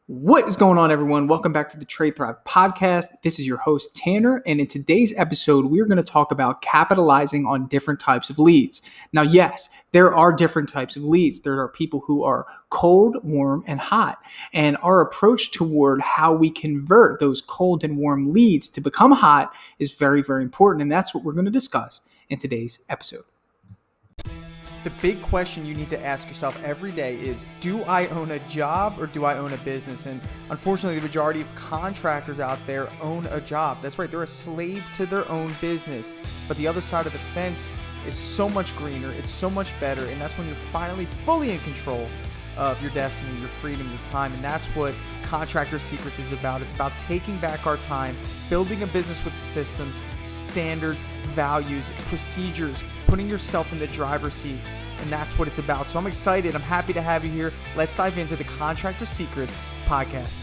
What is going on, everyone? Welcome back to the Trade Thrive podcast. This is your host, Tanner, and in today's episode, we're going to talk about capitalizing on different types of leads. Now, yes, there are different types of leads. There are people who are cold, warm, and hot, and our approach toward how we convert those cold and warm leads to become hot is very, very important, and that's what we're going to discuss in today's episode. The big question you need to ask yourself every day is, do I own a job or do I own a business? And unfortunately, the majority of contractors out there own a job. That's right, they're a slave to their own business. But the other side of the fence is so much greener, it's so much better, and that's when you're finally fully in control of your destiny, your freedom, your time. And that's what Contractor Secrets is about. It's about taking back our time, building a business with systems, standards, values, procedures, putting yourself in the driver's seat. And that's what it's about. So I'm excited. I'm happy to have you here. Let's dive into the Contractor Secrets podcast.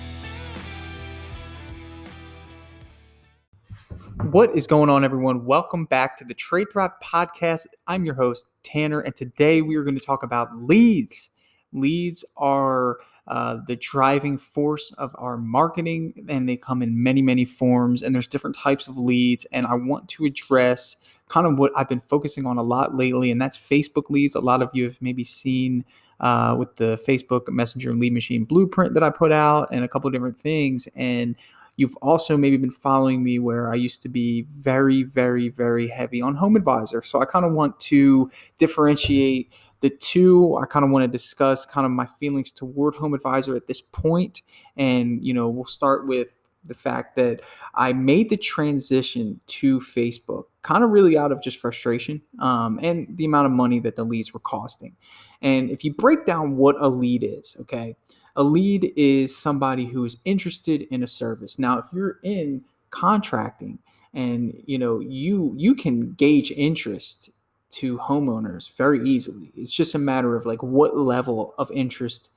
What is going on, everyone? Welcome back to the Trade Thrive podcast. I'm your host, Tanner, and today we are going to talk about leads. Leads are the driving force of our marketing, and they come in many, many forms, and there's different types of leads. And I want to address kind of what I've been focusing on a lot lately, and that's Facebook leads. A lot of you have maybe seen with the Facebook Messenger Lead Machine blueprint that I put out and a couple of different things. And you've also maybe been following me where I used to be very, very, very heavy on Home Advisor. So I kind of want to differentiate the two. I kind of want to discuss kind of my feelings toward Home Advisor at this point. And, we'll start with the fact that I made the transition to Facebook kind of really out of just frustration and the amount of money that the leads were costing. And if you break down what a lead is, okay, a lead is somebody who is interested in a service. Now, if you're in contracting and, you can gauge interest to homeowners very easily. It's just a matter of like what level of interest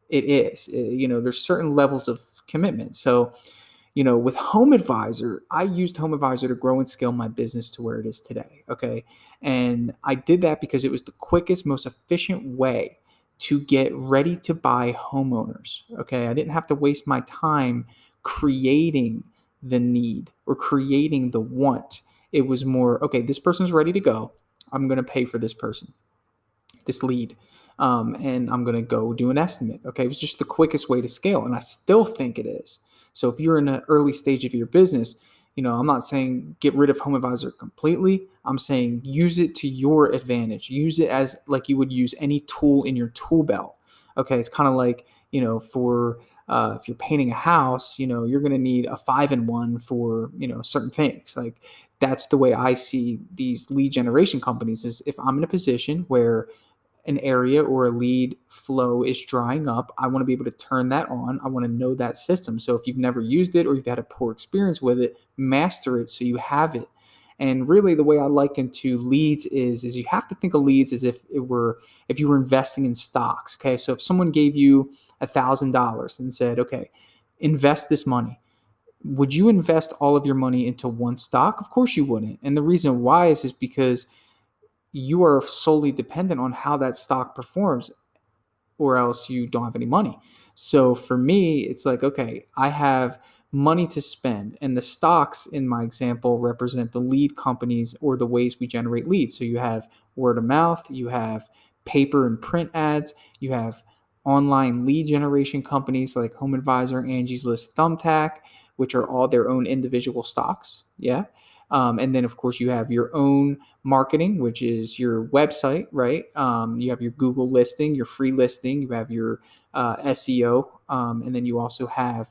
it is. There's certain levels of commitment. So, with Home Advisor, I used Home Advisor to grow and scale my business to where it is today. Okay. And I did that because it was the quickest, most efficient way to get ready to buy homeowners. Okay. I didn't have to waste my time creating the need or creating the want. It was more, okay, this person's ready to go. I'm going to pay for this person, this lead, and I'm going to go do an estimate. Okay, it was just the quickest way to scale, and I still think it is. So if you're in an early stage of your business, I'm not saying get rid of Home Advisor completely. I'm saying use it to your advantage. Use it as like you would use any tool in your tool belt. Okay, it's kind of like, for if you're painting a house, you're going to need a 5-in-1 for, certain things. Like that's the way I see these lead generation companies is if I'm in a position where an area or a lead flow is drying up, I want to be able to turn that on. I want to know that system. So if you've never used it or you've had a poor experience with it, master it so you have it. And really the way I liken to leads is you have to think of leads as if you were investing in stocks. Okay. So if someone gave you $1,000 and said, okay, invest this money. Would you invest all of your money into one stock? Of course you wouldn't. And the reason why is because you are solely dependent on how that stock performs, or else you don't have any money. So for me, it's like, okay, I have money to spend, and the stocks in my example represent the lead companies or the ways we generate leads. So you have word of mouth, you have paper and print ads, you have online lead generation companies like Home Advisor, Angie's List, Thumbtack, which are all their own individual stocks. Yeah. And then, of course, you have your own marketing, which is your website, right? You have your Google listing, your free listing, you have your SEO, and then you also have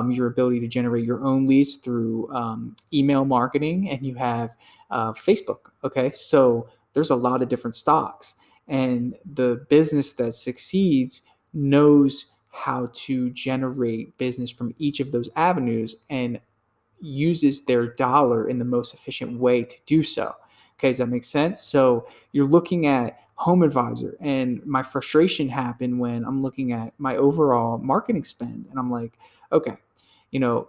your ability to generate your own leads through email marketing, and you have Facebook. Okay, so there's a lot of different stocks, and the business that succeeds knows how to generate business from each of those avenues and uses their dollar in the most efficient way to do so. Okay, does that make sense? So you're looking at Home Advisor, and my frustration happened when I'm looking at my overall marketing spend, and I'm like, okay,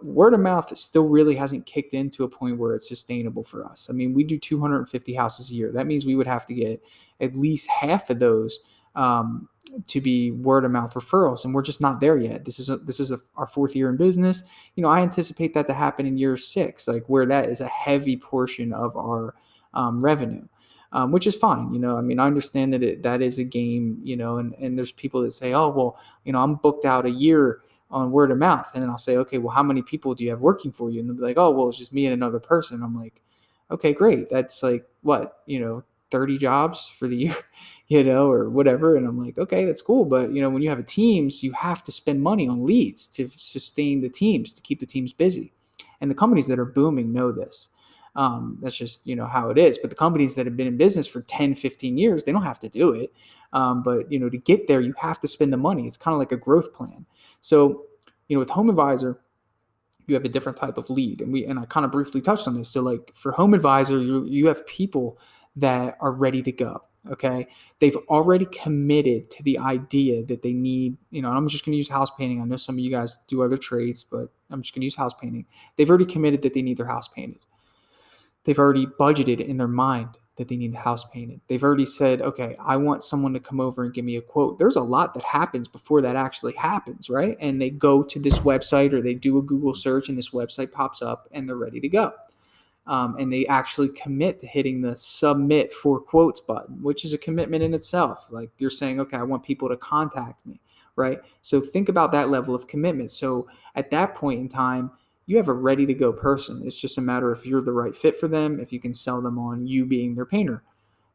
word of mouth still really hasn't kicked into a point where it's sustainable for us. I mean, we do 250 houses a year. That means we would have to get at least half of those to be word of mouth referrals, and we're just not there yet. Our fourth year in business. I anticipate that to happen in year 6, like where that is a heavy portion of our revenue, which is fine. I mean, I understand that that is a game, and there's people that say, oh, well, I'm booked out a year on word of mouth. And then I'll say, okay, well, how many people do you have working for you? And they'll be like, oh, well, it's just me and another person. I'm like, okay, great. That's like what, 30 jobs for the year, or whatever. And I'm like, okay, that's cool. But, when you have a teams, you have to spend money on leads to sustain the teams, to keep the teams busy. And the companies that are booming know this. That's just, how it is. But the companies that have been in business for 10, 15 years, they don't have to do it. But, to get there, you have to spend the money. It's kind of like a growth plan. So, with Home Advisor, you have a different type of lead. And I kind of briefly touched on this. So like for Home Advisor, you have people that are ready to go. Okay. They've already committed to the idea that they need, I'm just going to use house painting. I know some of you guys do other trades, but I'm just going to use house painting. They've already committed that they need their house painted. They've already budgeted in their mind that they need the house painted. They've already said, okay, I want someone to come over and give me a quote. There's a lot that happens before that actually happens, right? And they go to this website or they do a Google search and this website pops up and they're ready to go. And they actually commit to hitting the submit for quotes button, which is a commitment in itself. Like you're saying, okay, I want people to contact me, right? So think about that level of commitment. So at that point in time, you have a ready to go person. It's just a matter if you're the right fit for them, if you can sell them on you being their painter.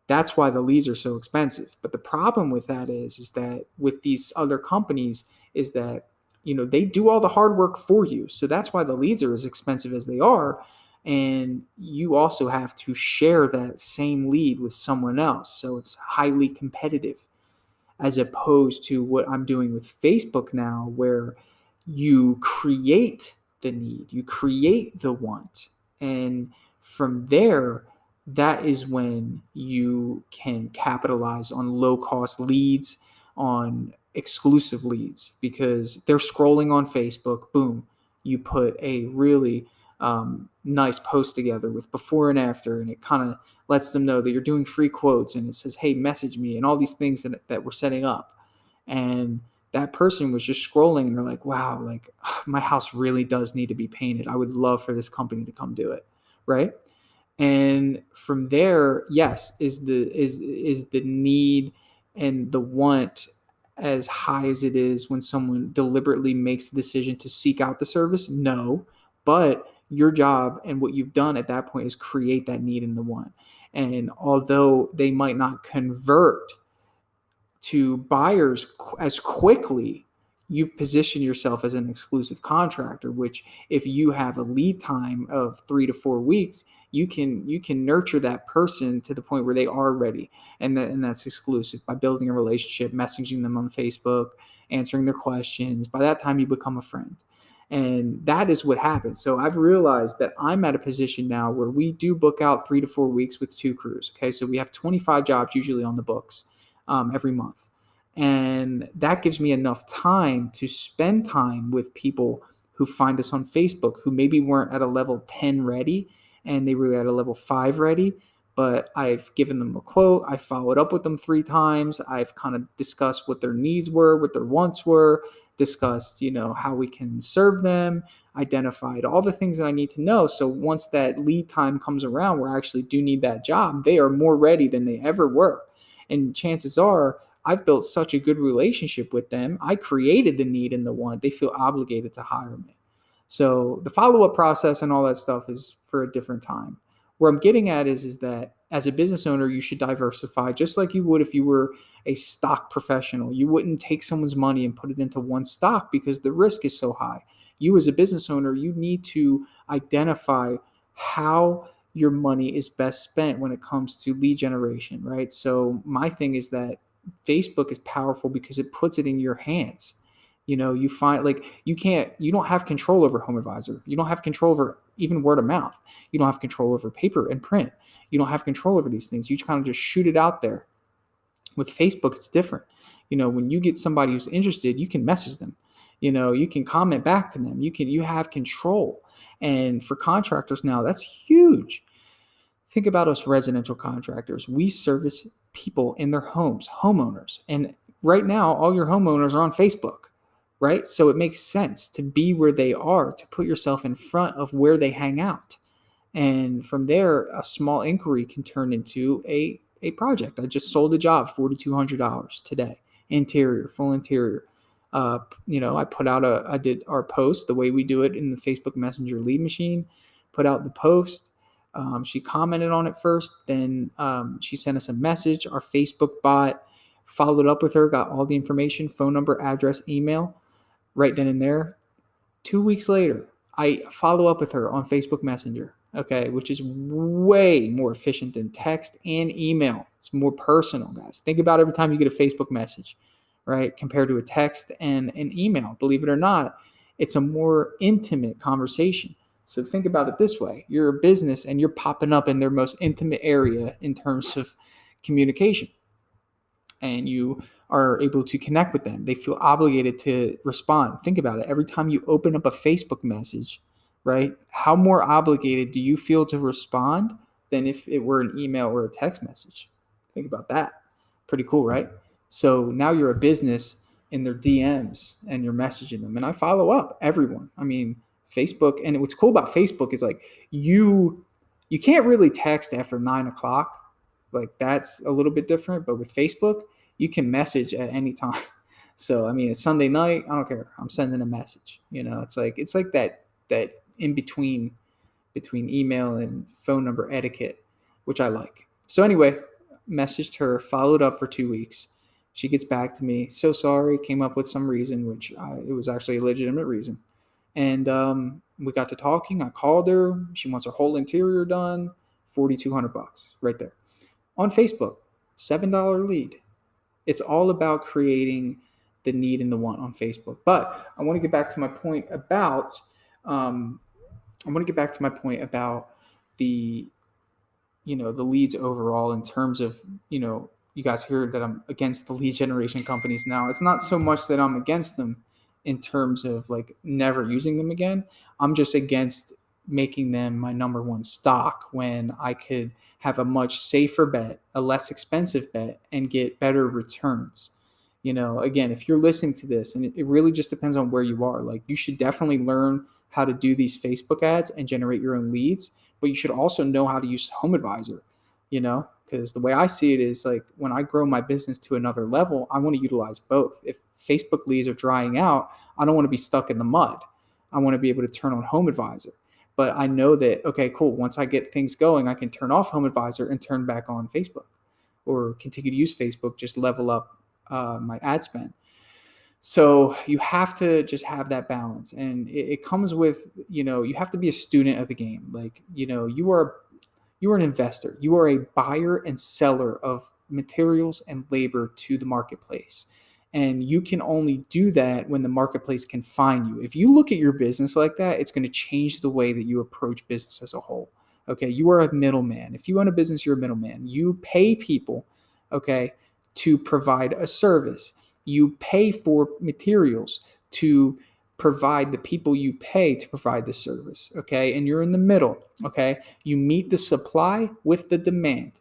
That's why the leads are so expensive. But the problem with that is that with these other companies is that, they do all the hard work for you. So that's why the leads are as expensive as they are. And you also have to share that same lead with someone else. So it's highly competitive, as opposed to what I'm doing with Facebook now, where you create the need, you create the want. And from there, that is when you can capitalize on low cost leads, on exclusive leads, because they're scrolling on Facebook. Boom, you put a really nice post together with before and after, and it kind of lets them know that you're doing free quotes, and it says, hey, message me, and all these things that we're setting up. And that person was just scrolling and they're like, wow, like my house really does need to be painted. I would love for this company to come do it. Right. And from there, yes, is the need and the want as high as it is when someone deliberately makes the decision to seek out the service? No, but your job and what you've done at that point is create that need and the want. And although they might not convert to buyers as quickly, you've positioned yourself as an exclusive contractor, which if you have a lead time of 3 to 4 weeks, you can nurture that person to the point where they are ready. And that's exclusive by building a relationship, messaging them on Facebook, answering their questions. By that time, you become a friend. And that is what happens. So I've realized that I'm at a position now where we do book out 3 to 4 weeks with 2 crews. Okay. So we have 25 jobs usually on the books every month. And that gives me enough time to spend time with people who find us on Facebook, who maybe weren't at a level 10 ready and they were at a level 5 ready. But I've given them a quote. I followed up with them 3 times. I've kind of discussed what their needs were, what their wants were, discussed, how we can serve them, identified all the things that I need to know. So once that lead time comes around where I actually do need that job, they are more ready than they ever were. And chances are I've built such a good relationship with them. I created the need and the want. They feel obligated to hire me. So the follow-up process and all that stuff is for a different time. Where I'm getting at is that as a business owner, you should diversify just like you would if you were a stock professional. You wouldn't take someone's money and put it into one stock because the risk is so high. You as a business owner, you need to identify how your money is best spent when it comes to lead generation, right? So my thing is that Facebook is powerful because it puts it in your hands. You find like you don't have control over Home Advisor. You don't have control over even word of mouth. You don't have control over paper and print. You don't have control over these things. You kind of just shoot it out there. With Facebook, it's different. When you get somebody who's interested, you can message them. You can comment back to them. You have control. And for contractors now, that's huge. Think about us residential contractors. We service people in their homes, homeowners. And right now, all your homeowners are on Facebook, right? So it makes sense to be where they are, to put yourself in front of where they hang out. And from there, a small inquiry can turn into a project. I just sold a job, $4,200 today. Interior, full interior. I did our post the way we do it in the Facebook Messenger lead machine, put out the post. She commented on it first, then she sent us a message. Our Facebook bot followed up with her, got all the information, phone number, address, email, right then and there. 2 weeks later, I follow up with her on Facebook Messenger, okay, which is way more efficient than text and email. It's more personal, guys. Think about every time you get a Facebook message, right, compared to a text and an email. Believe it or not, it's a more intimate conversation. So think about it this way. You're a business and you're popping up in their most intimate area in terms of communication, and you are able to connect with them. They feel obligated to respond. Think about it. Every time you open up a Facebook message, right? How more obligated do you feel to respond than if it were an email or a text message? Think about that. Pretty cool, right? So now you're a business in their DMs and you're messaging them. And I follow up everyone. I mean, Facebook, and what's cool about Facebook is like you can't really text after 9 o'clock. Like that's a little bit different, but with Facebook, you can message at any time. So I mean, it's Sunday night, I don't care. I'm sending a message. It's like that in between email and phone number etiquette, which I like. So anyway, messaged her, followed up for 2 weeks. She gets back to me. So sorry, came up with some reason, which it was actually a legitimate reason. And we got to talking. I called her. She wants her whole interior done. $4,200 right there. On Facebook, $7 lead. It's all about creating the need and the want on Facebook. But I want to get back to my point about the the leads overall, in terms of, you guys hear that I'm against the lead generation companies now. It's not so much that I'm against them in terms of like never using them again. I'm just against making them my number one stock when I could have a much safer bet, a less expensive bet, and get better returns. Again, if you're listening to this, and it really just depends on where you are, like you should definitely learn how to do these Facebook ads and generate your own leads, but you should also know how to use Home Advisor, because the way I see it is like when I grow my business to another level, I want to utilize both. If Facebook leads are drying out, I don't want to be stuck in the mud. I want to be able to turn on Home Advisor. But I know that, okay, cool, once I get things going, I can turn off Home Advisor and turn back on Facebook, or continue to use Facebook, just level up my ad spend. So you have to just have that balance. And it comes with, you have to be a student of the game. Like, you are an investor. You are a buyer and seller of materials and labor to the marketplace. And you can only do that when the marketplace can find you. If you look at your business like that, it's going to change the way that you approach business as a whole. Okay, you are a middleman. If you own a business, you're a middleman. You pay people, okay, to provide a service. You pay for materials to provide the people you pay to provide the service, okay? And you're in the middle, okay? You meet the supply with the demand.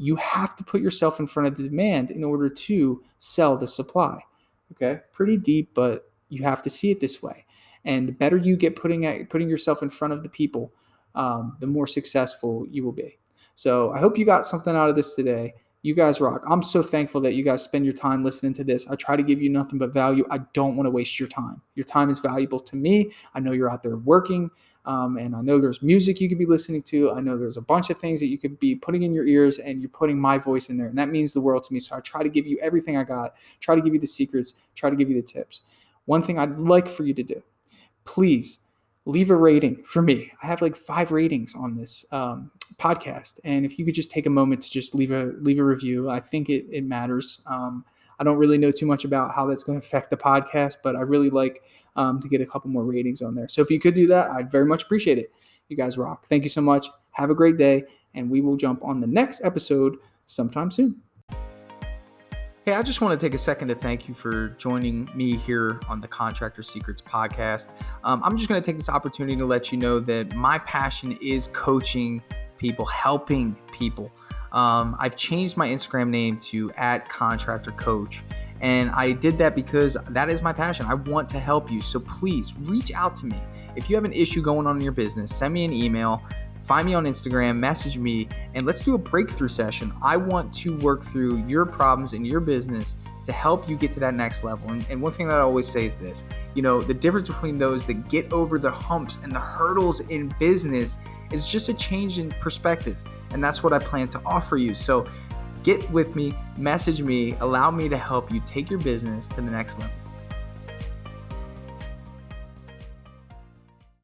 You have to put yourself in front of the demand in order to sell the supply, okay? Pretty deep, but you have to see it this way. And the better you get putting yourself in front of the people, the more successful you will be. So I hope you got something out of this today. You guys rock. I'm so thankful that you guys spend your time listening to this. I try to give you nothing but value. I don't want to waste your time. Your time is valuable to me. I know you're out there working, and I know there's music you could be listening to. I know there's a bunch of things that you could be putting in your ears, and you're putting my voice in there, and that means the world to me. So I try to give you everything I got, try to give you the secrets, try to give you the tips. One thing I'd like for you to do, please leave a rating for me. I have like 5 ratings on this podcast, and if you could just take a moment to just leave a review, I think it matters. I don't really know too much about how that's going to affect the podcast, but I really like to get a couple more ratings on there. So if you could do that, I'd very much appreciate it. You guys rock. Thank you so much. Have a great day, and we will jump on the next episode sometime soon. Hey, I just want to take a second to thank you for joining me here on the Contractor Secrets podcast. I'm just going to take this opportunity to let you know that my passion is coaching people, helping people. I've changed my Instagram name to @contractorcoach, And I did that because that is my passion. I want to help you. So please reach out to me. If you have an issue going on in your business, send me an email, find me on Instagram, message me, and let's do a breakthrough session. I want to work through your problems in your business to help you get to that next level. And one thing that I always say is this, the difference between those that get over the humps and the hurdles in business is just a change in perspective. And that's what I plan to offer you. So get with me, message me, allow me to help you take your business to the next level.